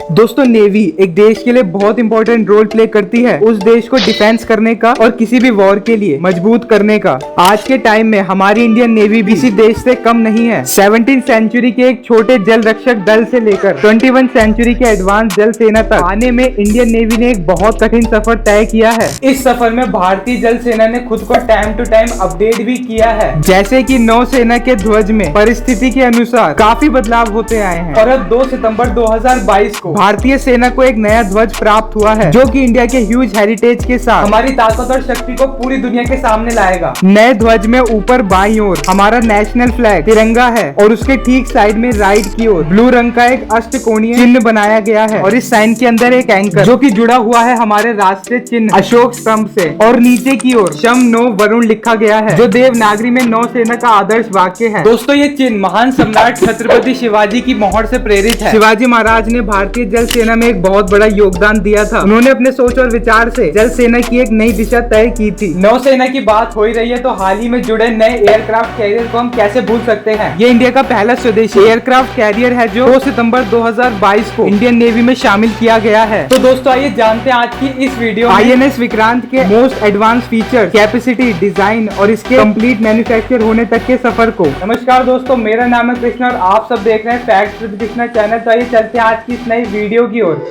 दोस्तों नेवी एक देश के लिए बहुत इंपॉर्टेंट रोल प्ले करती है, उस देश को डिफेंस करने का और किसी भी वॉर के लिए मजबूत करने का। आज के टाइम में हमारी इंडियन नेवी भी किसी देश से कम नहीं है। 17वीं सेंचुरी के एक छोटे जल रक्षक दल से लेकर 21वीं सेंचुरी के एडवांस जल सेना तक आने में इंडियन नेवी ने एक बहुत कठिन सफर तय किया है। इस सफर में भारतीय जल सेना ने खुद को टाइम टू टाइम अपडेट भी किया है, जैसे कि नौसेना के ध्वज में परिस्थिति के अनुसार काफी बदलाव होते आए हैं। और अब 2 सितंबर 2022 को भारतीय सेना को एक नया ध्वज प्राप्त हुआ है, जो कि इंडिया के ह्यूज हेरिटेज के साथ हमारी ताकत और शक्ति को पूरी दुनिया के सामने लाएगा। नए ध्वज में ऊपर बाईं ओर हमारा नेशनल फ्लैग तिरंगा है और उसके ठीक साइड में राइट की ओर ब्लू रंग का एक अष्टकोणीय चिन्ह बनाया गया है और इस साइन के अंदर एक एंकर जो कि जुड़ा हुआ है हमारे राष्ट्रीय चिन्ह अशोक स्तंभ से, और नीचे की ओर शम नो वरुण लिखा गया है, जो देवनागरी में नौसेना का आदर्श वाक्य है। दोस्तों ये चिन्ह महान सम्राट छत्रपति शिवाजी की मोहर से प्रेरित है। शिवाजी महाराज ने भारतीय जल सेना में एक बहुत बड़ा योगदान दिया था। उन्होंने अपने सोच और विचार से जल सेना की एक नई दिशा तय की थी। नौसेना की बात हो ही रही है तो हाल ही में जुड़े नए एयरक्राफ्ट कैरियर को हम कैसे भूल सकते हैं। ये इंडिया का पहला स्वदेशी एयरक्राफ्ट कैरियर है जो 2 सितंबर 2022 को इंडियन नेवी में शामिल किया गया है। तो दोस्तों आइए जानते हैं आज की इस वीडियो में INS विक्रांत के most advance feature, capacity, design और इसके कंप्लीट मैन्युफैक्चर होने तक के सफर को। नमस्कार दोस्तों, मेरा नाम है कृष्णा और आप सब देख रहे हैं फैक्ट्स विद कृष्णा चैनल। तो आइए चलते हैं आज की इस नई वीडियो की ओर।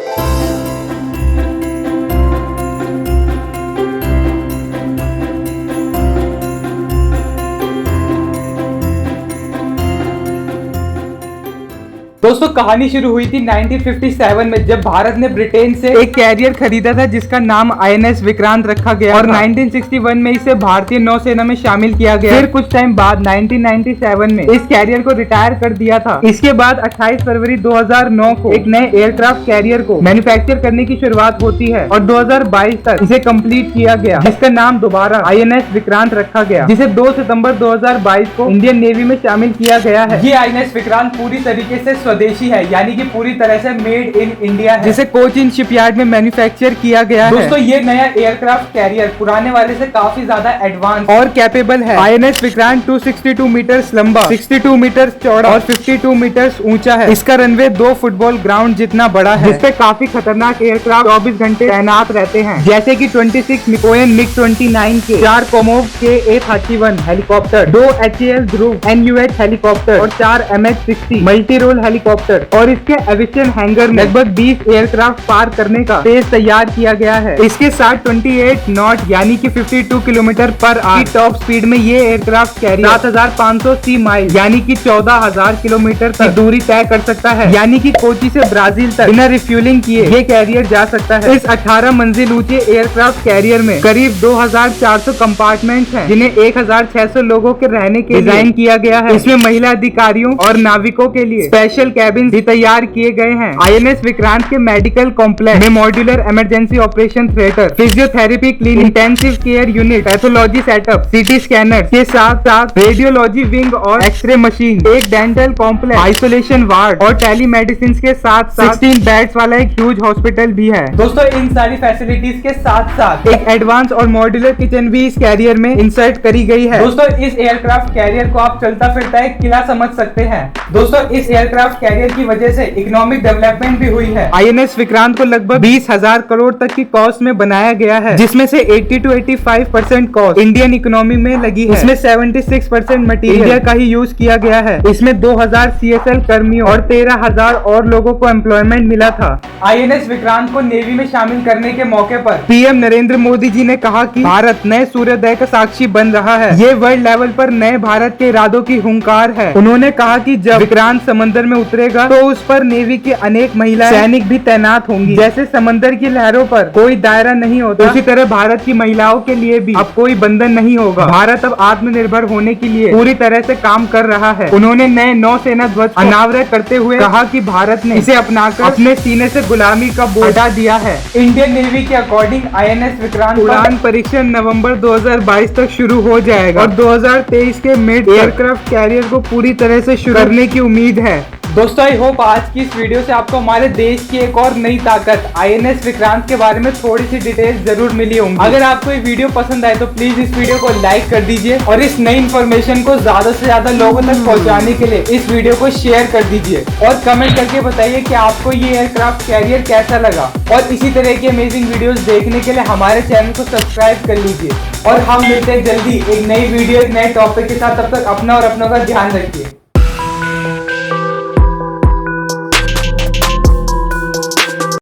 दोस्तों कहानी शुरू हुई थी 1957 में, जब भारत ने ब्रिटेन से एक कैरियर खरीदा था जिसका नाम INS विक्रांत रखा गया और 1961 में इसे भारतीय नौसेना में शामिल किया गया। फिर कुछ टाइम बाद 1997 में इस कैरियर को रिटायर कर दिया था। इसके बाद 28 फरवरी 2009 को एक नए एयरक्राफ्ट कैरियर को मैन्युफैक्चर करने की शुरुआत होती है और 2022 तक इसे कंप्लीट किया गया, जिसका नाम दोबारा INS विक्रांत रखा गया, जिसे 2 सितंबर 2022 को इंडियन नेवी में शामिल किया गया है। ये INS विक्रांत पूरी तरीके से स्वदेशी है, यानी कि पूरी तरह से मेड इन इंडिया है, जिसे कोचिन शिपयार्ड में मैन्युफैक्चर किया गया है। दोस्तों ये नया एयरक्राफ्ट कैरियर पुराने वाले से काफी ज्यादा एडवांस और कैपेबल है। INS विक्रांत 262 मीटर्स लंबा, 62 मीटर्स चौड़ा और 52 मीटर्स ऊंचा है। इसका रनवे 2 फुटबॉल ग्राउंड जितना बड़ा है, जिसपे काफी खतरनाक एयरक्राफ्ट 24 घंटे तैनात रहते हैं, जैसे कि 26 निकोयन MiG-29 के, 4 कोमोव के A31 हेलीकॉप्टर, 2 HAL ध्रुव NUH हेलीकॉप्टर और 4 MH-60 मल्टी रोल हेलीकॉप्टर। और इसके एविएशन हैंगर में लगभग 20 एयरक्राफ्ट पार करने का स्पेस तैयार किया गया है। इसके साथ 28 नॉट यानी कि 52 किलोमीटर पर आवर की टॉप स्पीड में ये एयरक्राफ्ट कैरियर 7500 सी माइल यानी कि 14000 किलोमीटर तक दूरी तय कर सकता है, यानी कि कोची से ब्राजील तक बिना रिफ्यूलिंग किए ये कैरियर जा सकता है। इस 18 मंजिल ऊंचे एयरक्राफ्ट कैरियर में करीब 2400 कंपार्टमेंट हैं, जिन्हें 1600 लोगों के रहने के डिजाइन किया गया है। इसमें महिला अधिकारियों और नाविकों के लिए स्पेशल कैबिन भी तैयार किए गए हैं। INS विक्रांत के मेडिकल कॉम्प्लेक्स में modular emergency operation theatre, physiotherapy clinic, intensive care unit, pathology setup, सीटी स्कैनर के साथ साथ रेडियोलॉजी विंग और एक्सरे मशीन, एक डेंटल कॉम्प्लेक्स, आइसोलेशन वार्ड और टेलीमेडिसिन के साथ 16 बेड्स वाला एक ह्यूज हॉस्पिटल भी है। दोस्तों इन सारी फैसिलिटीज के साथ साथ एक एडवांस और मॉड्यूलर किचन भी इस कैरियर में इंसर्ट करी गई है। दोस्तों इस एयरक्राफ्ट कैरियर को आप चलता फिरता एक किला समझ सकते हैं। दोस्तों इस एयरक्राफ्ट कैरियर की वजह से इकोनॉमिक डेवलपमेंट भी हुई है। INS विक्रांत को लगभग 20,000 करोड़ तक की कॉस्ट में बनाया गया है, जिसमें से 80 to 85% कॉस्ट इंडियन इकोनॉमी में लगी है। इसमें 76% मटेरियल इंडिया का ही यूज किया गया है। इसमें 2000 CSL कर्मियों और 13,000 और लोगों को एम्प्लॉयमेंट मिला था। INS विक्रांत को नेवी में शामिल करने के मौके पर PM नरेंद्र मोदी जी ने कहा कि भारत नए सूर्योदय का साक्षी बन रहा है। ये वर्ल्ड लेवल पर नए भारत के इरादों की हुंकार है। उन्होंने कहा कि जब विक्रांत समंदर में उतरेगा तो उस पर नेवी की अनेक महिला सैनिक भी तैनात होंगी। जैसे समंदर की लहरों पर कोई दायरा नहीं होता, उसी तरह भारत की महिलाओं के लिए भी अब कोई बंधन नहीं होगा। भारत अब आत्मनिर्भर होने के लिए पूरी तरह से काम कर रहा है। उन्होंने नए नौसेना ध्वज अनावरण करते हुए कहा कि भारत ने इसे अपनाकर अपने सीने से गुलामी का बोझ हटा दिया है। इंडियन नेवी के अकॉर्डिंग INS विक्रांत उड़ान परीक्षण नवंबर 2022 तक शुरू हो जाएगा और 2023 के मिड एयरक्राफ्ट कैरियर को पूरी तरह से शुरू करने की उम्मीद है। दोस्तों आई होप आज की इस वीडियो से आपको हमारे देश की एक और नई ताकत INS विक्रांत के बारे में थोड़ी सी डिटेल्स जरूर मिली होंगी। अगर आपको ये वीडियो पसंद आए तो प्लीज इस वीडियो को लाइक कर दीजिए और इस नई इन्फॉर्मेशन को ज्यादा से ज्यादा लोगों तक पहुंचाने के लिए इस वीडियो को शेयर कर दीजिए और कमेंट करके बताइए कि आपको ये एयरक्राफ्ट कैरियर कैसा लगा। और इसी तरह की अमेजिंग वीडियोस देखने के लिए हमारे चैनल को सब्सक्राइब कर लीजिए और हम मिलते हैं जल्दी एक नई वीडियो एक नए टॉपिक के साथ। तब तक अपना और अपनों का ध्यान रखिए।